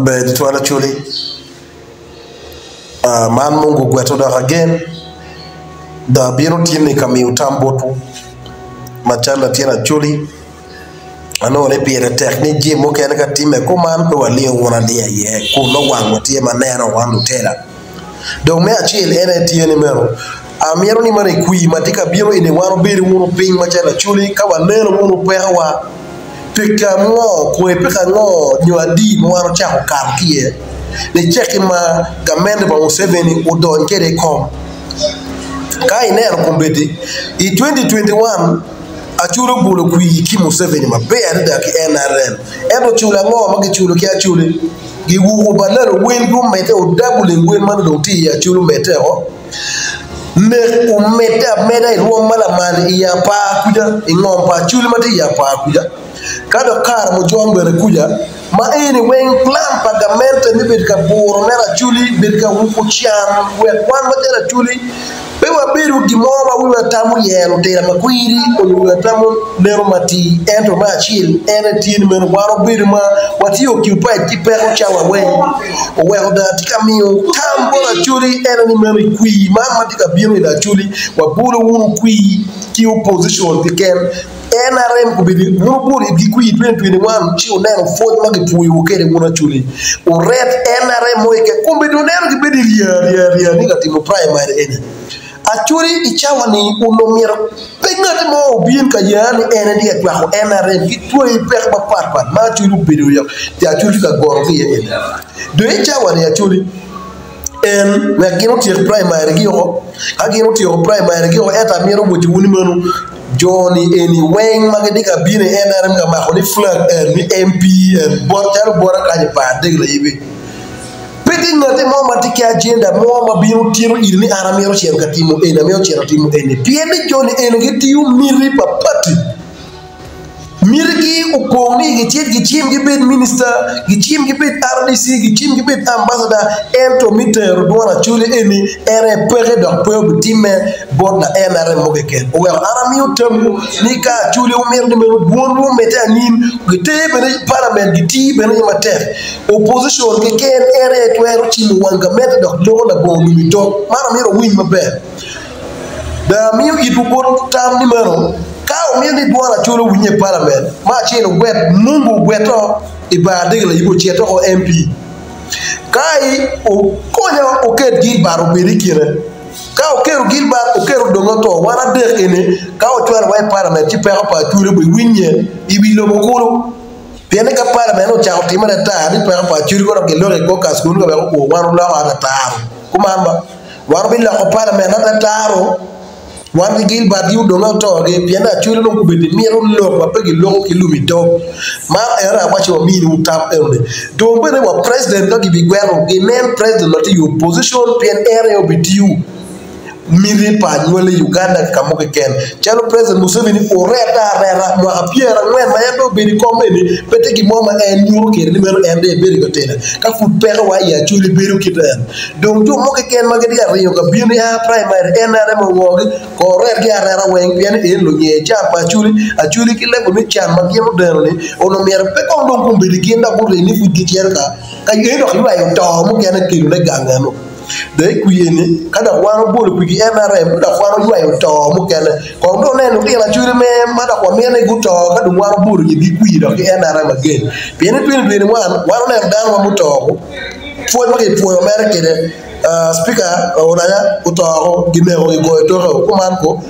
Be twala chuli. Man Mungu gweto da again. Da biro tiene kami utambotu. Machala tiena chuli. Ano ne piere tekni ji mo kene ka time ko man do wali wona dia ye ko no wango tie maneno wandu tela. Do me achil ene tiene mero. Amiero ni mare kui matika biro ine waro biri wono ping machala chuli ka waneno wono pewa. Peka ngo ko peka ngo nyadi mo waro cha ko kie. Ne cheki ma gamende ba Museveni udon kere kom. Kai nero kombeti i 2021 achuro bolo kui ki Museveni ma be ada ki NRM endo chula ngo ma ki chulo ki achule gi wugo balero wen du mete o double wen man do ti ya chulo mete o ne o meta meda ro mala man ya pa kuja ingom pa chulo mate ya pa kuja kado kar mo jombe kuja ma ene wen plan pagamento ni bet ka boro mera chuli bet ka wuko chiam we kwan mate chuli bewa biru gimoma wiwa tamu yelo tera makwiri wiwa tamu nero mati ento machil ene tin men waro biru ma wati occupy tipero chawa we o da tikamio tambo la chuli ene ni men kwi mama tika biru da chuli wabulo wunu kwi ki opposition tiken NRM ko bidi wunu buri di kwi 2021 chi onero fod magi puyo okere wuna chuli o red NRM mo ke kumbe do nero ki bidi ria ni gatimo primary ene Achuri ichawa ni unomiro pengati mo bien ka yani ene dia kwa NRM ki tuoi pek ba pat ma churu bidu yo ti achuri ka goro ki ene do ichawa ni achuri en na gino ti primary gi yo ka gino ti primary gi yo eta miro bo wuni manu Johnny eni weng magedika bine NRM ga ma ko ni flag ni MP bor charu bora ka pa de la yibi Peti ngate mo matiki agenda mo mabiro tiro irni aramiro cher katimo ena meo cher timo ene piede joni ene gitiu miri papati mirgi uponi gichim gibet minister gichim gibet RDC gichim gibet ambassador ento mitero dona chule ene ere pere do pebe time bod na NRM mo geken o aramio temu nika chule umirni me bondu meta nin gitebe ne parliament gitibe ne mater opposition geken ere twero chimu wanga meta do dona bondu mi do maramiro win maber da miu itubot tam nimero Kao mieni duara chulo winye parliament ma chino wet Mungu weto ibade la yibo cheto o MP kai o konya o ket Gilbert obirikire ka o keru Gilbert o keru dongoto wana de ene ka o twara wai parliament ti pero pa chulo bo winye ibilo mokolo piene ka parliament o chao timere ta ni pero pa chulo ko lore ko kas kunu ko o wanu la ana taro kumamba waru bila ko parliament ata taro Wani Gilbert yu donga toge piena chule no kubedi miro lo papegi lo kilumi to ma era wachi wa mini utap ende dombe ne wa president no gibigwero the main president not your position pien area obitiu miri pa nyole Uganda kamoke ken chalo president Museveni oreta rera mo apiera ngwen ma yendo biri komeni petegi moma en nyuru kere ni mero ende biri gotena ka fu pere wa ya chuli biri kitan donc to moke ken magedi ariyo ka bini ha primary NRM wogi ko rer gi arera wen bien en lo nye cha pa chuli ki lego ni chan ma gieno dero ni ono mer pe ko ndo kumbiri kinda ko ni fu gi tierka ka yendo khiwa yo to mo ken kilu ne gangano de kuyene kada waro bolo kugi NRM da waro yuayo to mukele ko do nenu kila churi me mada kwa mene guto kada waro bolo gi kuyi do NRM again piene waro ne dan wa muto fo ma ke fo America de speaker onaya uto gi mero go to ko man ko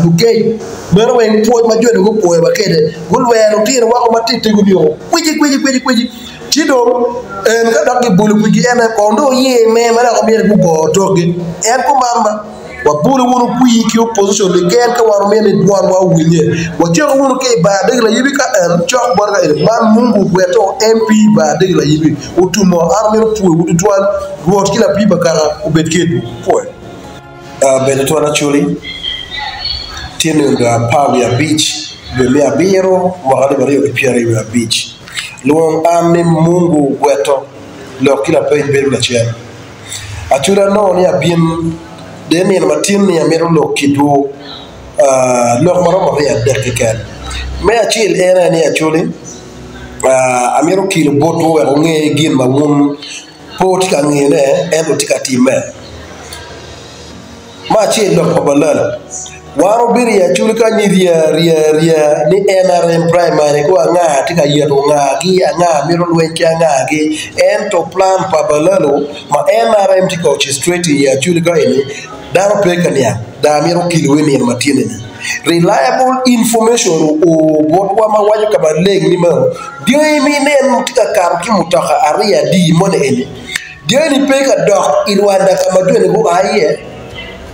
lugay mero wen fo ma jode ko po ba kede gulwero tiro wa ko matite gudio kwiji Chido en kada ki bulu kuji ene kondo ye me mara ko bier bu toge en ko mamba wa bulu wonu kuyi ki opposition le gen ka waru mene duan wa winye wa jero wonu ke ba de la yibi ka en chok borga e man Mungu weto MP ba de la yibi utumo armero pu wudu duan wot kila piba kara ubetkedu po beneto na chuli tiene nga Pavia Beach be me abiro wa gade bari o Pavia Beach Luong ame Mungu weto lo kila pe beru la chen achura no ni abien deni na matin ni amero lo kidu lo maro mo ya dekikan me achil era ni achuli amiro kilo boto we ng'e gin mawuon po tika ng'ine endo tika time ma chi dok pabalala waro biri ya chuli ka ria ni NRM primary ko nga tika yeto nga gi nga miro lwenche nga gi ento plan pabalalo ma NRM tika orchestrate ya chuli ka ini daro pekania da miro kilo weni matine reliable information o botwa ma wajo ka baleng ni ma dio mi nen tika kar ki mutaka aria di mone ene dio ni peka dok ilwanda kama dwene go aye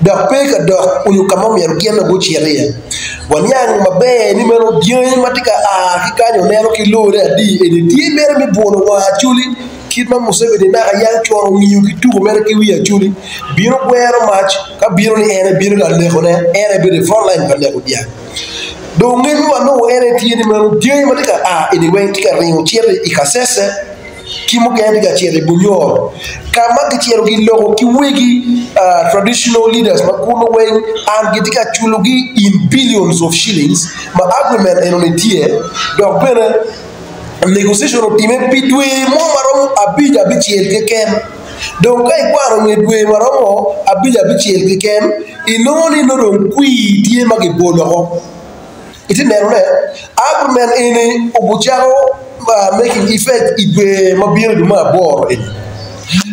dok peka dok uyu kama mero kiena go cheria wanyang mabe ni mero dio matika kikanyo nero kilore adi ene die mere mi bono wa chuli kitma Museveni na yang choro ngiyu kitu mere ki wi chuli biro kwero match ka biro ni ene biro ga le khone ene bi de front line ka le ko dia do ngin wa no ene tieni mero dio matika ene wen tika ringo chere ikasese kimo gende ga chere bunyor kama ga chere gi logo ki wegi traditional leaders makuno wen and gitika chulugi in billions of shillings ma agreement enonetie donc bene negotiation of time pidwe mo marom abija bichiel keken donc kai kwaro ngedwe maromo abija bichiel keken inoni no don kui tie magi bolo iti nero ne agreement ene obucharo making effect ibe mabiro du mabor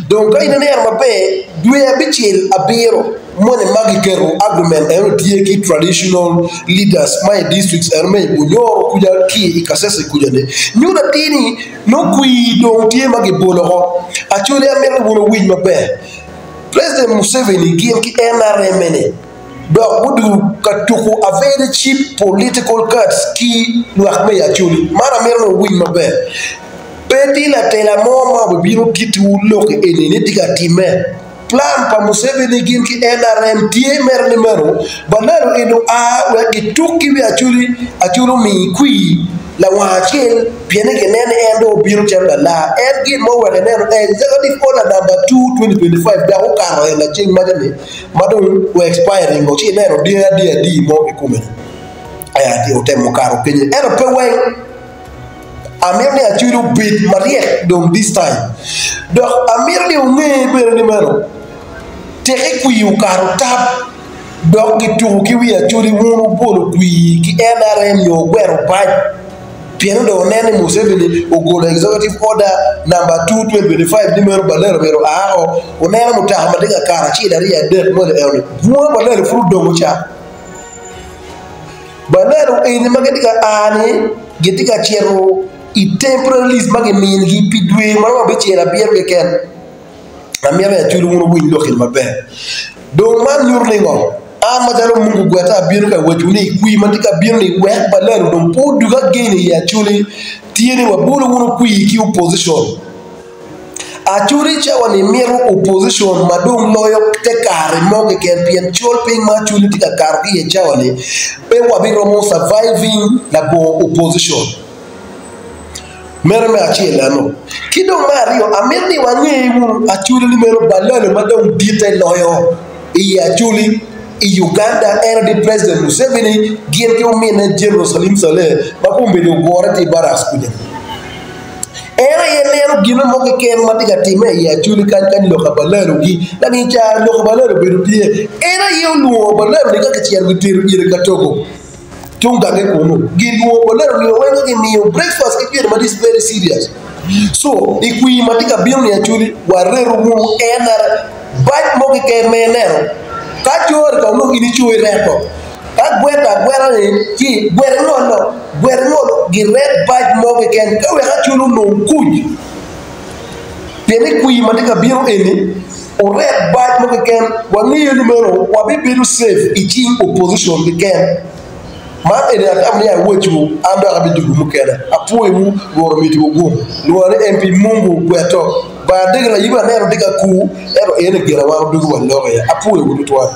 donc kai ne ner mabe dwe abichiel abiro mone magi kero agreement eno tie ki traditional leaders my districts erme bunyoro kuja ki ikasese kuja ne nyuda tini no kui don tie magi bolo actually amelo bono win mabe President Museveni gien ki NRM ne donc budu katuku a very cheap political cards ki luakme ya chuli mara mero win mabe peti la tela moma biro kitu loke enene tika time plan pa Museveni gin ki NRM tie mer numero banaro eno we kituki wi achulu mi kui la wachel piene genene endo biro chamba la gin mo wele neno executive order number 2 2025 da ko karo la ching majane madon we expiring go chi nero dia di mo ke kume aya di otemo karo penye ero pe we amirni achulu bit mariek donc this time donc amirni unge bere numero tere kui ukaro tap donc gitu ki wi achuli wonu bolo kui ki NRM yo gwero baj piano do nene Museveni ogolo executive order number 2 2025 numero balero bero onena mutaha madiga kara chi daria de mole eone vuo balero fru dongo cha balero eni magediga ani gediga chero I temporary magi min gi pidwe maro be chera bier ke ken amia be chulu ngoro buin lokil mabe do man nyurlingo an majalo mungu gwata bier ka wajuni kui matika bier ni we balero do po duga gene ya chuli tieni wa bolo ngoro kui ki opposition a churi chawa ni miero opposition madong loyo te kare mo ke ken pien chol ping ma chuli tika kar ki e chawa ni be wa bi romo surviving la bo opposition merme achiela no kido mario amerni wang'ewu achuli ni mero balalo madong dite loyo I achuli I Uganda era di President Museveni gien ke umine Jerusalem sale makumbe do gore ti baras kuja era yenero gino mo ke ken matiga time I achuli kan lo kabalero gi lani cha lo kabalero bedo die era yo luo balero ni ka chier gitiru ire katoko tunga ke kono giduo balero ni wenga ke miyo breakfast ke pier ma this very serious so ikui matiga biyo ni achuli wareru mu enar baj mo ke ken menero ka chor ka no ini chuo reto ka gwera ni ki gwera no gi red baj mo ke ken ka we ka chulu no kuj pene kui matiga biyo eni o red baj mo ke ken wangiyo numero wabibiru safe iching opposition ke ken man ene atam ya wechu ando abidugu mukena apoe mu woro miti ogum luare MP mungu gweto ba degla yiba nero diga ku ero ene gera wa dugu wa loya apoe mu tutwa